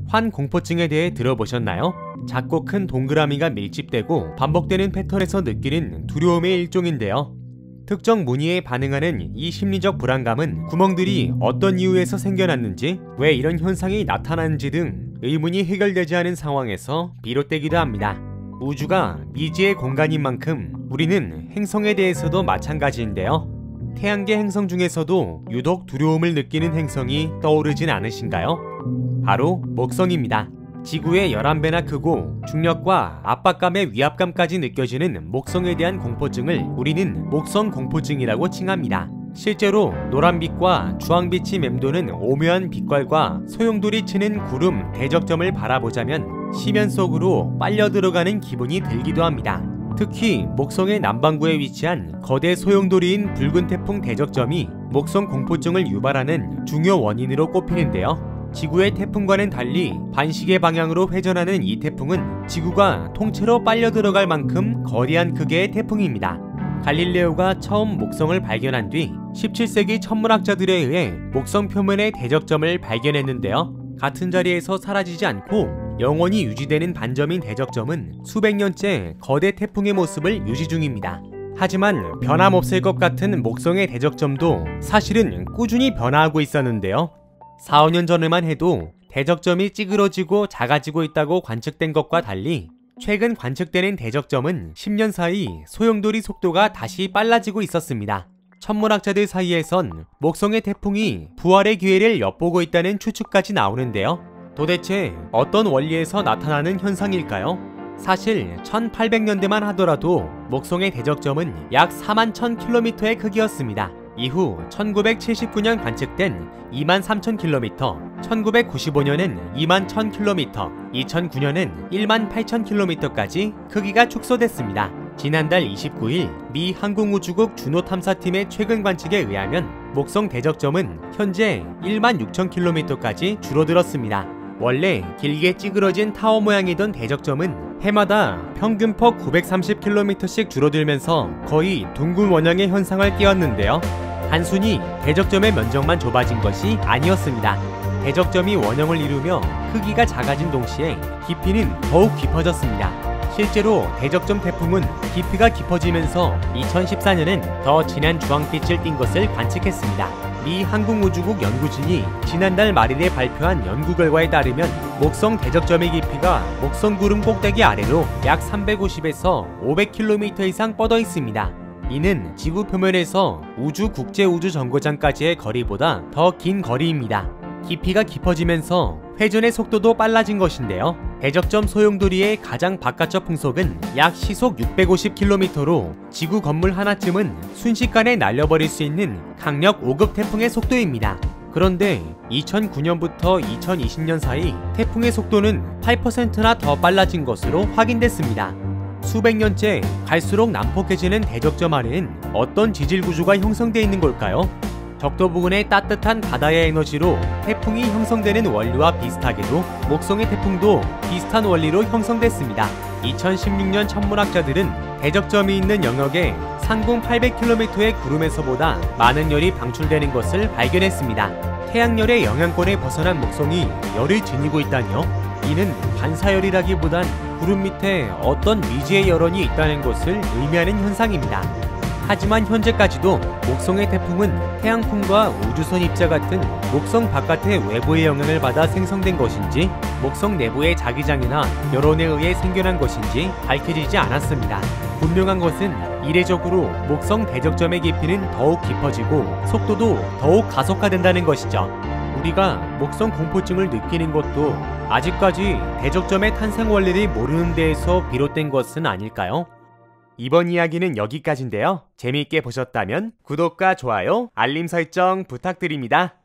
환공포증에 대해 들어보셨나요? 작고 큰 동그라미가 밀집되고 반복되는 패턴에서 느끼는 두려움의 일종인데요. 특정 무늬에 반응하는 이 심리적 불안감은 구멍들이 어떤 이유에서 생겨났는지, 왜 이런 현상이 나타나는지 등 의문이 해결되지 않은 상황에서 비롯되기도 합니다. 우주가 미지의 공간인 만큼 우리는 행성에 대해서도 마찬가지인데요. 태양계 행성 중에서도 유독 두려움을 느끼는 행성이 떠오르진 않으신가요? 바로 목성입니다. 지구의 11배나 크고 중력과 압박감의 위압감까지 느껴지는 목성에 대한 공포증을 우리는 목성 공포증이라고 칭합니다. 실제로 노란빛과 주황빛이 맴도는 오묘한 빛깔과 소용돌이 치는 구름 대적점을 바라보자면 시면 속으로 빨려 들어가는 기분이 들기도 합니다. 특히 목성의 남반구에 위치한 거대 소용돌이인 붉은 태풍 대적점이 목성 공포증을 유발하는 중요 원인으로 꼽히는데요. 지구의 태풍과는 달리 반시계 방향으로 회전하는 이 태풍은 지구가 통째로 빨려 들어갈 만큼 거대한 크기의 태풍입니다. 갈릴레오가 처음 목성을 발견한 뒤 17세기 천문학자들에 의해 목성 표면의 대적점을 발견했는데요. 같은 자리에서 사라지지 않고 영원히 유지되는 반점인 대적점은 수백 년째 거대 태풍의 모습을 유지 중입니다. 하지만 변함없을 것 같은 목성의 대적점도 사실은 꾸준히 변화하고 있었는데요. 4, 5년 전에만 해도 대적점이 찌그러지고 작아지고 있다고 관측된 것과 달리 최근 관측되는 대적점은 10년 사이 소용돌이 속도가 다시 빨라지고 있었습니다. 천문학자들 사이에선 목성의 태풍이 부활의 기회를 엿보고 있다는 추측까지 나오는데요. 도대체 어떤 원리에서 나타나는 현상일까요? 사실 1800년대만 하더라도 목성의 대적점은 약 41,000km의 크기였습니다. 이후 1979년 관측된 23,000km, 1995년엔 21,000km, 2009년엔 18,000km까지 크기가 축소됐습니다. 지난달 29일 미 항공우주국 주노탐사팀의 최근 관측에 의하면 목성 대적점은 현재 16,000km까지 줄어들었습니다. 원래 길게 찌그러진 타워 모양이던 대적점은 해마다 평균폭 930km씩 줄어들면서 거의 둥근 원형의 현상을 띄었는데요. 단순히 대적점의 면적만 좁아진 것이 아니었습니다. 대적점이 원형을 이루며 크기가 작아진 동시에 깊이는 더욱 깊어졌습니다. 실제로 대적점 태풍은 깊이가 깊어지면서 2014년엔 더 진한 주황빛을 띤 것을 관측했습니다. 미 항공우주국 연구진이 지난달 말일에 발표한 연구 결과에 따르면 목성 대적점의 깊이가 목성 구름 꼭대기 아래로 약 350에서 500km 이상 뻗어 있습니다. 이는 지구 표면에서 우주국제우주정거장까지의 거리보다 더 긴 거리입니다. 깊이가 깊어지면서 회전의 속도도 빨라진 것인데요. 대적점 소용돌이의 가장 바깥쪽 풍속은 약 시속 650km로 지구 건물 하나쯤은 순식간에 날려버릴 수 있는 강력 5급 태풍의 속도입니다. 그런데 2009년부터 2020년 사이 태풍의 속도는 8%나 더 빨라진 것으로 확인됐습니다. 수백 년째 갈수록 난폭해지는 대적점 아래는 어떤 지질 구조가 형성되어 있는 걸까요? 적도 부근의 따뜻한 바다의 에너지로 태풍이 형성되는 원리와 비슷하게도 목성의 태풍도 비슷한 원리로 형성됐습니다. 2016년 천문학자들은 대적점이 있는 영역에 상공 800km의 구름에서보다 많은 열이 방출되는 것을 발견했습니다. 태양열의 영향권에 벗어난 목성이 열을 지니고 있다니요? 이는 반사열이라기보단 구름 밑에 어떤 미지의 열원이 있다는 것을 의미하는 현상입니다. 하지만 현재까지도 목성의 태풍은 태양풍과 우주선 입자 같은 목성 바깥의 외부의 영향을 받아 생성된 것인지 목성 내부의 자기장이나 여론에 의해 생겨난 것인지 밝혀지지 않았습니다. 분명한 것은 이례적으로 목성 대적점의 깊이는 더욱 깊어지고 속도도 더욱 가속화된다는 것이죠. 우리가 목성 공포증을 느끼는 것도 아직까지 대적점의 탄생 원리를 모르는 데에서 비롯된 것은 아닐까요? 이번 이야기는 여기까지인데요. 재미있게 보셨다면 구독과 좋아요, 알림 설정 부탁드립니다.